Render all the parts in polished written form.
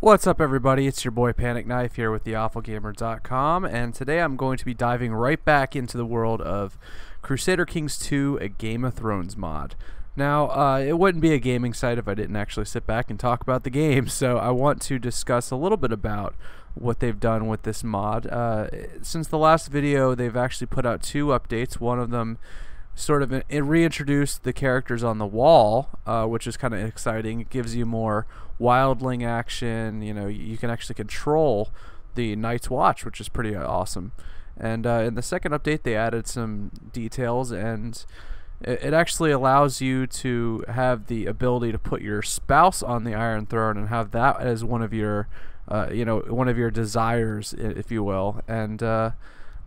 What's up, everybody? It's your boy Panic Knife here with theawfulgamer.com, and today I'm going to be diving right back into the world of Crusader Kings 2, a Game of Thrones mod. Now, it wouldn't be a gaming site if I didn't actually sit back and talk about the game, so I want to discuss a little bit about what they've done with this mod. Since the last video, they've actually put out two updates. One of them sort of reintroduced the characters on the wall, which is kind of exciting. It gives you more wildling action. You know, you can actually control the Night's Watch, which is pretty awesome. And in the second update, they added some details, and it actually allows you to have the ability to put your spouse on the Iron Throne and have that as one of your one of your desires, if you will. And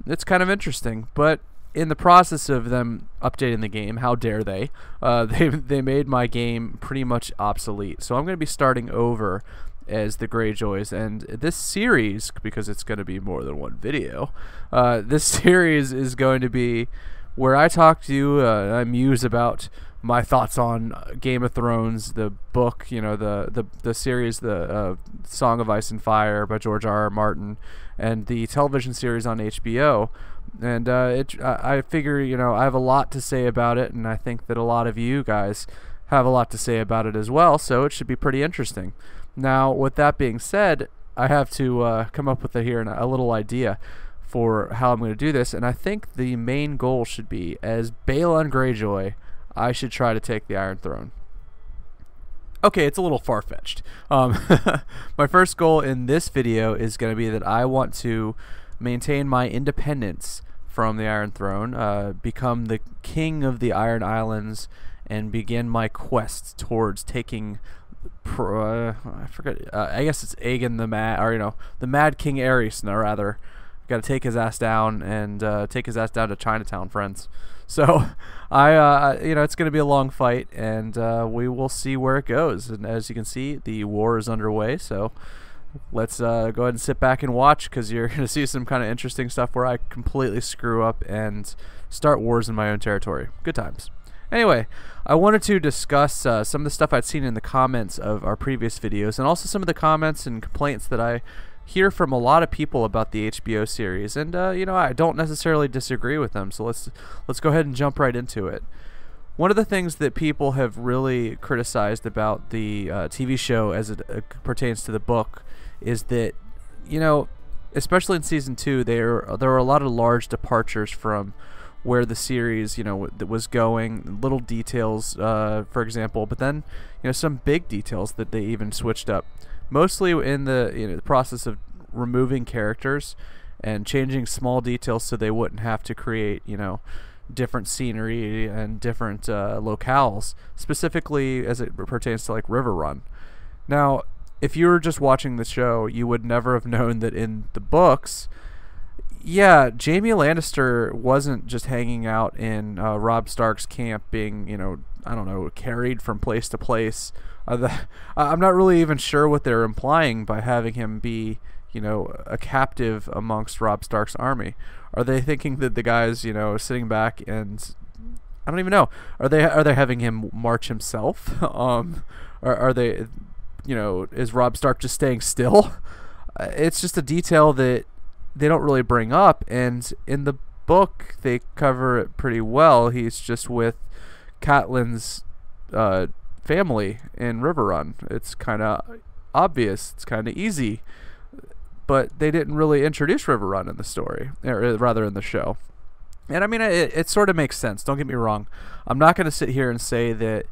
it's kind of interesting, but in the process of them updating the game, how dare they? They made my game pretty much obsolete. So I'm going to be starting over as the Greyjoys, and this series, because it's going to be more than one video, this series is going to be where I talk to you, I muse about my thoughts on Game of Thrones, the book, you know, the series, the Song of Ice and Fire by George R.R. Martin, and the television series on HBO. And I figure, you know, I have a lot to say about it, and I think that a lot of you guys have a lot to say about it as well, so it should be pretty interesting. Now, with that being said, I have to come up with a little idea for how I'm going to do this, and I think the main goal should be, as Balon Greyjoy, I should try to take the Iron Throne. Okay, it's a little far-fetched. My first goal in this video is going to be that I want to maintain my independence from the Iron Throne, become the king of the Iron Islands, and begin my quest towards taking I forget, I guess it's Aegon the Mad, or the Mad King Aerys, no, rather. Got to take his ass down and take his ass down to Chinatown, friends. So it's going to be a long fight, and we will see where it goes. And as you can see, the war is underway, so let's go ahead and sit back and watch, because you're going to see some kind of interesting stuff where I completely screw up and start wars in my own territory. Good times. Anyway, I wanted to discuss some of the stuff I'd seen in the comments of our previous videos, and also some of the comments and complaints that I hear from a lot of people about the HBO series. And I don't necessarily disagree with them, so let's go ahead and jump right into it. One of the things that people have really criticized about the TV show as it pertains to the book is that, especially in season 2, there are a lot of large departures from where the series, was going, little details, for example, but then, some big details that they even switched up. Mostly in the process of removing characters and changing small details so they wouldn't have to create, different scenery and different locales, specifically as it pertains to like River Run. Now, if you were just watching the show, you would never have known that in the books, yeah, Jaime Lannister wasn't just hanging out in Robb Stark's camp being, I don't know, carried from place to place. I'm not really even sure what they're implying by having him be, a captive amongst Robb Stark's army. Are they thinking that the guy's, sitting back and I don't even know. Are they having him march himself? Are they, is Robb Stark just staying still? It's just a detail that they don't really bring up, and in the book they cover it pretty well. He's just with Catelyn's family in River Run. It's kind of obvious, it's kind of easy, but they didn't really introduce River Run in the story, or rather in the show. And I mean, it sort of makes sense, don't get me wrong. I'm not going to sit here and say that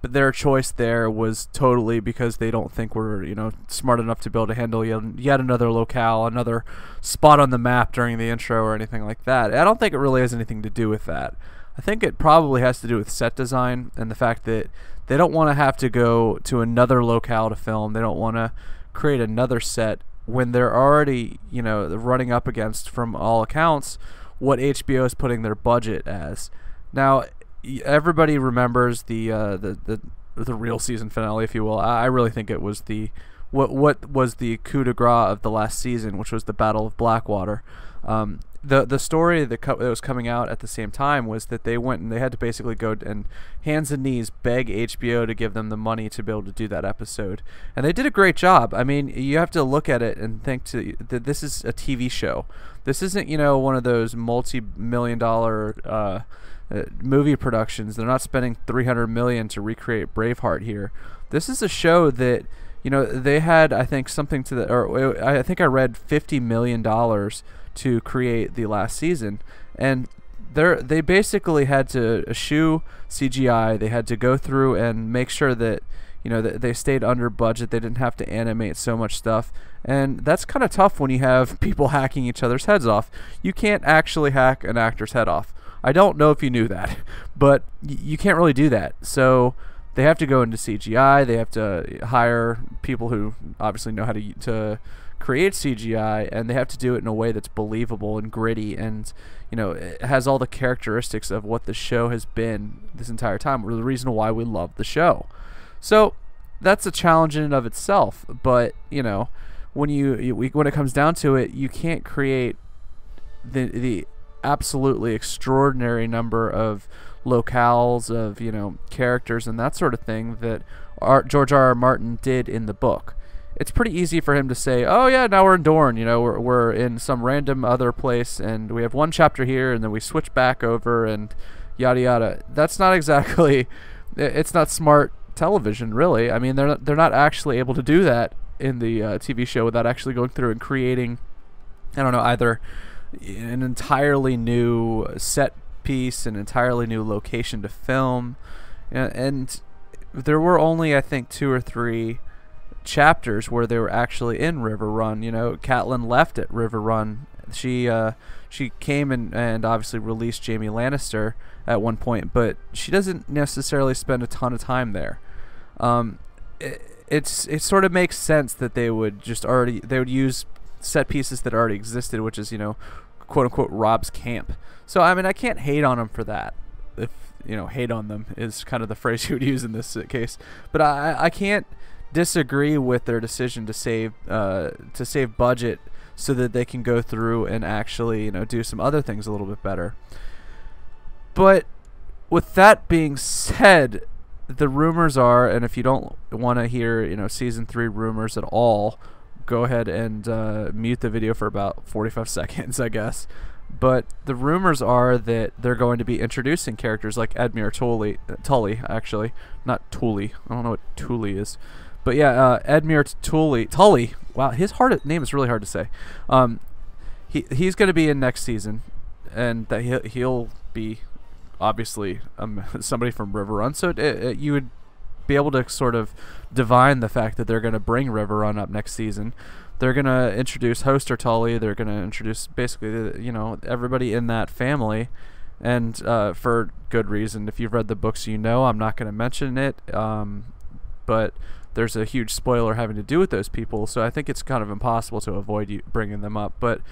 their choice there was totally because they don't think we're smart enough to be able to handle yet another locale, another spot on the map during the intro or anything like that. I don't think it really has anything to do with that. I think it probably has to do with set design and the fact that they don't want to have to go to another locale to film. They don't want to create another set when they're already, running up against, from all accounts, what HBO is putting their budget as. Now, everybody remembers the real season finale, if you will. I really think it was what was the coup de grace of the last season, which was the Battle of Blackwater. the story that was coming out at the same time was that they went and they had to basically go and hands and knees beg HBO to give them the money to be able to do that episode, and they did a great job. I mean, you have to look at it and think that this is a TV show. This isn't, you know, one of those multi-million-dollar movie productions. They're not spending $300 million to recreate Braveheart here. This is a show that, you know, they had, I think, something to the, or I think I read $50 million to create the last season, and they basically had to eschew CGI. They had to go through and make sure that, you know, that they stayed under budget. They didn't have to animate so much stuff, and that's kind of tough when you have people hacking each other's heads off. You can't actually hack an actor's head off. I don't know if you knew that, but you can't really do that. So they have to go into CGI. They have to hire people who obviously know how to create CGI, and they have to do it in a way that's believable and gritty, and, you know, it has all the characteristics of what the show has been this entire time, or the reason why we love the show. So that's a challenge in and of itself. But, you know, when it comes down to it, you can't create the absolutely extraordinary number of locales, of, you know, characters and that sort of thing that George R.R. Martin did in the book. It's pretty easy for him to say, oh yeah, now we're in Dorne, you know, we're in some random other place, and we have one chapter here, and then we switch back over, and yada yada. That's not exactly, it's not smart television, really. I mean, they're not actually able to do that in the TV show without actually going through and creating, I don't know, either an entirely new set piece, an entirely new location to film, and there were only, I think, 2 or 3 chapters where they were actually in River Run. You know, Catelyn left at River Run. She came and obviously released Jaime Lannister at one point, but she doesn't necessarily spend a ton of time there. It sort of makes sense that they would use set pieces that already existed, which is, you know, quote unquote Rob's camp. So I mean, I can't hate on them for that. If, you know, hate on them is kind of the phrase you would use in this case, but I can't disagree with their decision to save budget so that they can go through and actually, you know, do some other things a little bit better. But with that being said, the rumors are, and if you don't want to hear, you know, season 3 rumors at all, go ahead and mute the video for about 45 seconds, I guess. But the rumors are that they're going to be introducing characters like Edmure Tully, actually, not Tully. I don't know what Tully is. But yeah, Edmure Tully. Wow, his name is really hard to say. He's going to be in next season, and that he'll be obviously somebody from River Run. So you would be able to sort of divine the fact that they're going to bring River Run up next season. They're going to introduce Hoster Tully. They're going to introduce basically, you know, everybody in that family, and for good reason. If you've read the books, you know I'm not going to mention it, but there's a huge spoiler having to do with those people, so I think it's kind of impossible to avoid you bringing them up. But,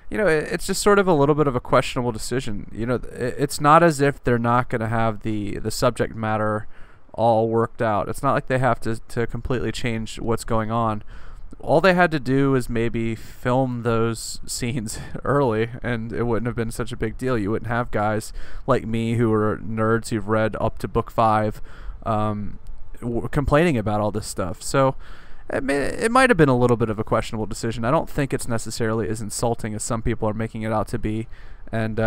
you know, it's just sort of a little bit of a questionable decision. You know, it's not as if they're not going to have the subject matter all worked out. It's not like they have to completely change what's going on. All they had to do is maybe film those scenes early, and it wouldn't have been such a big deal. You wouldn't have guys like me who are nerds who've read up to book 5 complaining about all this stuff. So it might have been a little bit of a questionable decision. I don't think it's necessarily as insulting as some people are making it out to be. And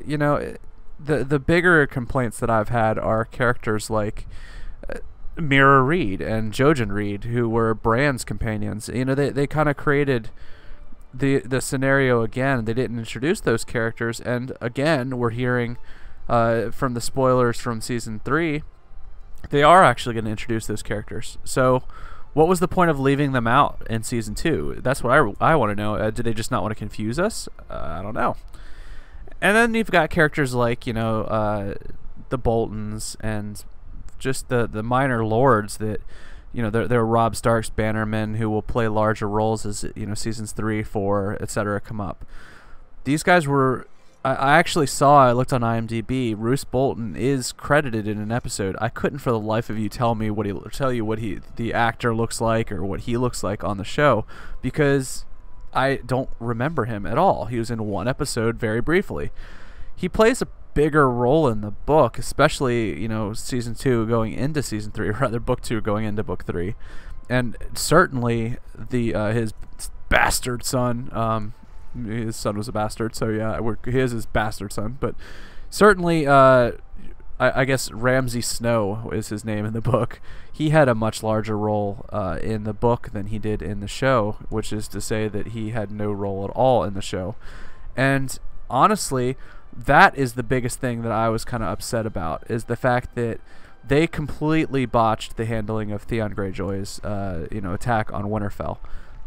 you know, the bigger complaints that I've had are characters like Mira Reed and Jojen Reed, who were Bran's companions. You know, they kind of created the scenario again. They didn't introduce those characters, and again, we're hearing from the spoilers from season 3, they are actually going to introduce those characters. So what was the point of leaving them out in season 2? That's what I want to know. Did they just not want to confuse us? I don't know. And then you've got characters like, you know, the Boltons and just the minor lords that, you know, they're Robb Stark's bannermen who will play larger roles as, you know, seasons 3, 4, etc. come up. These guys were, I looked on IMDb, Roose Bolton is credited in an episode. I couldn't for the life of you tell you what the actor looks like or what he looks like on the show, because I don't remember him at all. He was in one episode very briefly. He plays a bigger role in the book, especially, season 2 going into season 3, or rather book 2 going into book 3. And certainly his bastard son, his son was a bastard, so yeah, he is his bastard son, but certainly I guess Ramsay Snow is his name in the book. He had a much larger role in the book than he did in the show, which is to say that he had no role at all in the show. And honestly, that is the biggest thing that I was kind of upset about, is the fact that they completely botched the handling of Theon Greyjoy's attack on Winterfell.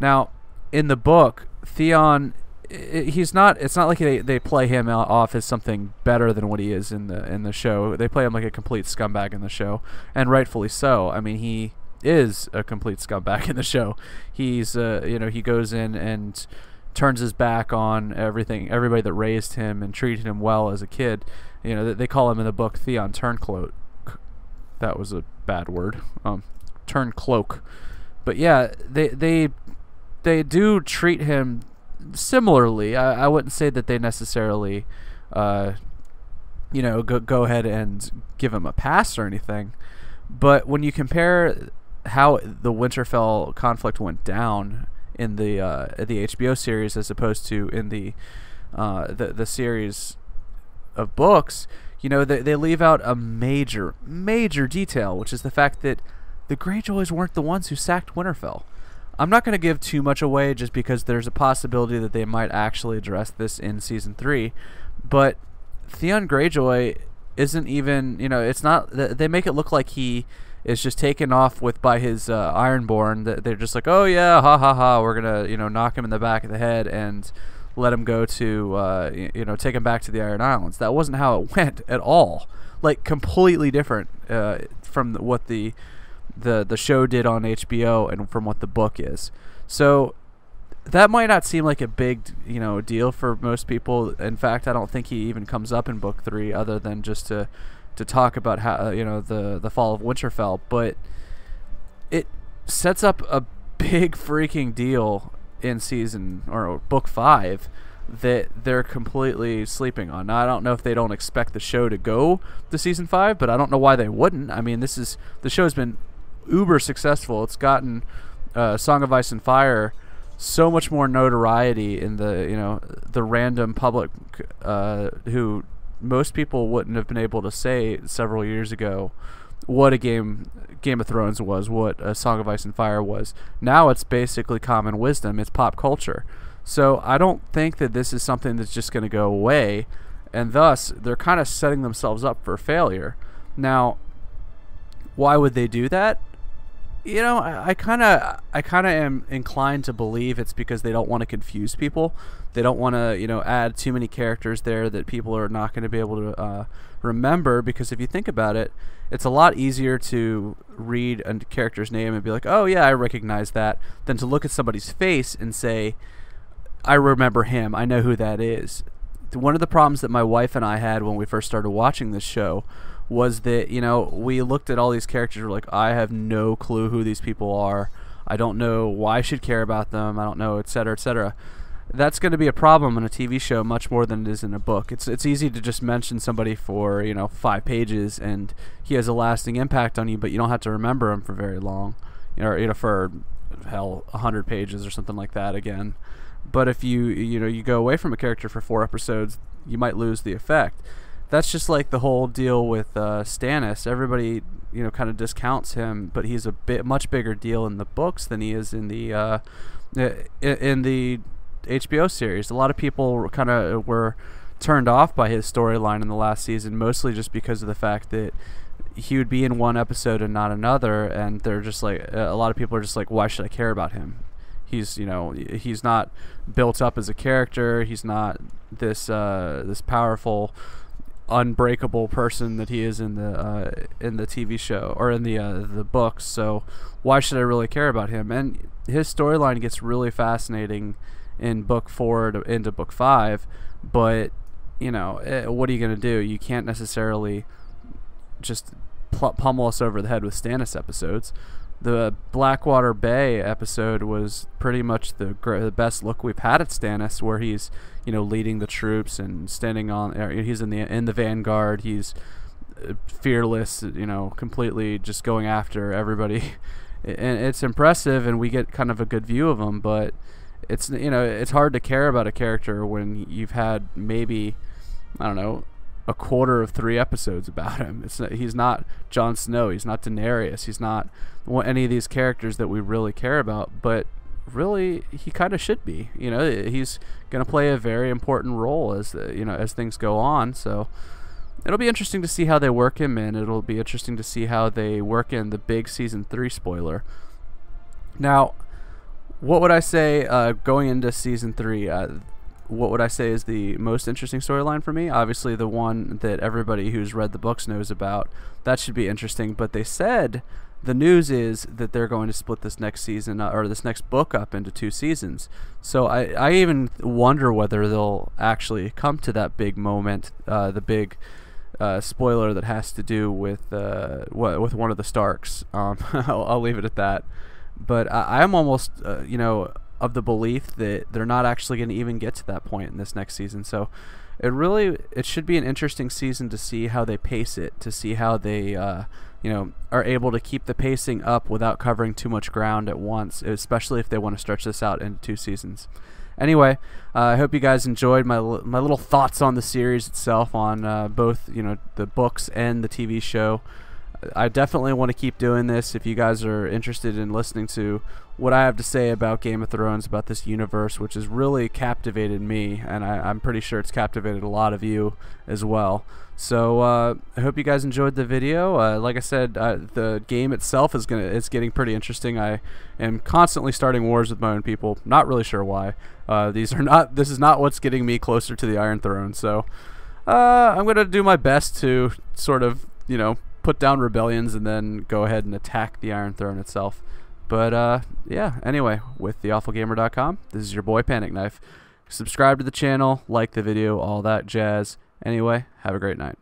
Now, in the book, Theon, it's not like they play him off as something better than what he is in the show. They play him like a complete scumbag in the show, and rightfully so. I mean, he is a complete scumbag in the show. He's he goes in and turns his back on everybody that raised him and treated him well as a kid. They call him in the book Theon Turncloak. That was a bad word. Turncloak. But yeah, they do treat him similarly. I wouldn't say that they necessarily go ahead and give him a pass or anything, but when you compare how the Winterfell conflict went down in the HBO series as opposed to in the series of books, they leave out a major detail, which is the fact that the Greyjoys weren't the ones who sacked Winterfell. I'm not going to give too much away just because there's a possibility that they might actually address this in season 3, but Theon Greyjoy isn't even, it's not, they make it look like he is just taken off by his Ironborn. That they're just like, oh yeah, ha ha ha, we're gonna knock him in the back of the head and let him go to take him back to the Iron Islands. That wasn't how it went at all. Like, completely different from what the show did on HBO and from what the book is. So that might not seem like a big deal for most people. In fact, I don't think he even comes up in book 3 other than just to talk about how the fall of Winterfell, but it sets up a big freaking deal in season or book 5 that they're completely sleeping on. Now, I don't know if they don't expect the show to go to season 5, but I don't know why they wouldn't. I mean, the show's been uber successful. It's gotten Song of Ice and Fire so much more notoriety in the random public who most people wouldn't have been able to say several years ago what a Game of Thrones was, what a Song of Ice and Fire was. Now it's basically common wisdom. It's pop culture. So I don't think that this is something that's just going to go away, and thus they're kind of setting themselves up for failure. Now, why would they do that? I kind of am inclined to believe it's because they don't want to confuse people. They don't want to, add too many characters there that people are not going to be able to remember. Because if you think about it, it's a lot easier to read a character's name and be like, oh yeah, I recognize that, than to look at somebody's face and say, I remember him, I know who that is. One of the problems that my wife and I had when we first started watching this show was that, we looked at all these characters, we're like, I have no clue who these people are. I don't know why I should care about them. I don't know, etc., etc. That's going to be a problem in a TV show much more than it is in a book. It's easy to just mention somebody for, 5 pages and he has a lasting impact on you, but you don't have to remember him for very long, or for 100 pages or something like that again. But if you go away from a character for 4 episodes, you might lose the effect. That's just like the whole deal with Stannis. Everybody, kind of discounts him, but he's a much bigger deal in the books than he is in the HBO series. A lot of people kind of were turned off by his storyline in the last season, mostly just because of the fact that he would be in one episode and not another, and they're just like, a lot of people are just like, why should I care about him? He's he's not built up as a character. He's not this powerful, unbreakable person that he is in the TV show or in the books. So why should I really care about him? And his storyline gets really fascinating in book 4 into book 5, but what are you gonna do? You can't necessarily just pummel us over the head with Stannis episodes. the Blackwater Bay episode was pretty much the best look we've had at Stannis, where he's, you know, leading the troops and standing on. He's in the vanguard. He's fearless, you know, completely just going after everybody, and it's impressive. And we get kind of a good view of him, but it's, you know, it's hard to care about a character when you've had maybe, I don't know, a quarter of 3 episodes about him. He's not Jon Snow, he's not Daenerys, he's not any of these characters that we really care about, but really he kind of should be. You know, he's going to play a very important role as you know, as things go on. So it'll be interesting to see how they work him in. It'll be interesting to see how they work in the big season 3 spoiler. Now, what would I say going into season 3? What would I say is the most interesting storyline for me? Obviously the one that everybody who's read the books knows about. That should be interesting. But they said the news is that they're going to split this next season, or this next book, up into 2 seasons. So I even wonder whether they'll actually come to that big moment, the big spoiler that has to do with one of the Starks. I'll leave it at that. But I'm almost, you know, of the belief that they're not actually going to even get to that point in this next season. So it should be an interesting season to see how they pace it, to see how they you know, are able to keep the pacing up without covering too much ground at once, especially if they want to stretch this out into 2 seasons. Anyway, I hope you guys enjoyed my little thoughts on the series itself, on both, you know, the books and the TV show. I definitely want to keep doing this. If you guys are interested in listening to what I have to say about Game of Thrones, about this universe, which has really captivated me, and I'm pretty sure it's captivated a lot of you as well. So I hope you guys enjoyed the video. Like I said, the game itself is getting pretty interesting. I am constantly starting wars with my own people. Not really sure why. This is not what's getting me closer to the Iron Throne. So I'm going to do my best to sort of, you know, put down rebellions and then go ahead and attack the Iron Throne itself. But yeah, anyway, with theawfulgamer.com, this is your boy Panic Knife. Subscribe to the channel, like the video, all that jazz. Anyway, have a great night.